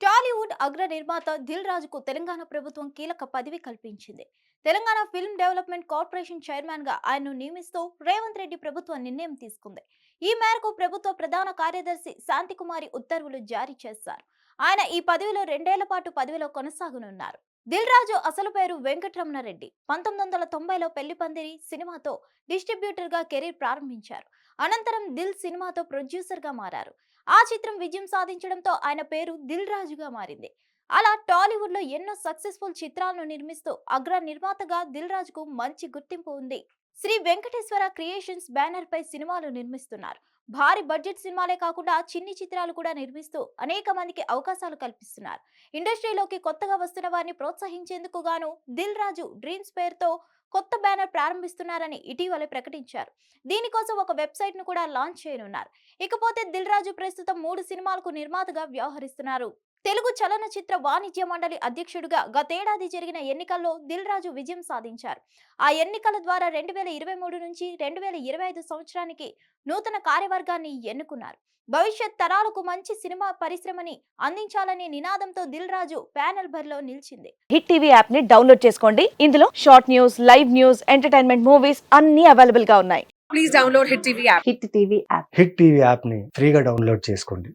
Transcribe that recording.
టాలీవుడ్ అగ్ర నిర్మాత దిల్ రాజుకు తెలంగాణ ప్రభుత్వం కీలక పదవి కల్పించింది. Telangana film development corporation chairman గా ఆయన్ను నియమిస్తూ రేవంత్ రెడ్డి ప్రభుత్వం నిర్ణయం తీసుకుంది. ఈ మేరకు ప్రభుత్వ ప్రధాన కార్యదర్శి శాంతికుమారి ఉత్తర్వులు జారీ చేశారు. ఆయన ఈ పదవిలో 2 ఏళ్ల పాటు పదవిలో కొనసాగనున్నారు. దిల్ రాజు అసలు పేరు వెంకటరమణారెడ్డి. 1990లో పెళ్లిపందిరి సినిమాతో డిస్ట్రిబ్యూటర్ గా కెరీర్ ప్రారంభించారు. అనంతరం దిల్ సినిమాతో ప్రొడ్యూసర్ గా మారారు. ఆ చిత్రం విజయం సాధించడంతో ఆయన పేరు దిల్ రాజుగా మారింది. అలా టాలీవుడ్ లో ఎన్నో సక్సెస్ఫుల్ చిత్రాలను నిర్మిస్తూ అగ్ర నిర్మాతగా దిల్ రాజుకు మంచి గుర్తింపు ఉంది. శ్రీ వెంకటేశ్వర క్రియేషన్స్ బ్యానర్ పై సినిమాలు నిర్మిస్తున్నారు. భారీ బడ్జెట్ సినిమాలే కాకుండా చిన్ని చిత్రాలు కూడా నిర్మిస్తూ అనేక మందికి అవకాశాలు కల్పిస్తున్నారు. ఇండస్ట్రీలోకి కొత్తగా వస్తున్న వారిని ప్రోత్సహించేందుకు గాను దిల్ రాజు డ్రీమ్స్ పేరుతో కొత్త బ్యానర్ ప్రారంభిస్తున్నారని ఇటీవలే ప్రకటించారు. దీనికోసం ఒక వెబ్సైట్ ను కూడా లాంచ్ చేయనున్నారు. ఇకపోతే దిల్ రాజు ప్రస్తుతం 3 సినిమాలకు నిర్మాతగా వ్యవహరిస్తున్నారు. తెలుగు చలనచిత్ర వాణిజ్య మండలి అధ్యక్షుడిగా గతేడాది జరిగిన ఎన్నికల్లో దిల్ రాజు విజయం సాధించారు. ఆ ఎన్నికల ద్వారా 2023 నుంచి 2025 సంవత్సరానికి నూతన కార్యవర్గాన్ని ఎన్నుకున్నారు. భవిష్యత్ తరాలకు మంచి సినిమా పరిశ్రమని అందించాలనే నినాదంతో దిల్ రాజు ప్యానెల్ బరిలో నిలిచింది. హిట్ టీవీ యాప్ ని డౌన్లోడ్ చేసుకోండి. ఇందులో short news, live news, entertainment movies అన్ని అవైలబుల్ గా ఉన్నాయి. Please download Hit TV app. Hit TV app. Hit TV యాప్ని ఫ్రీగా డౌన్లోడ్ చేసుకోండి.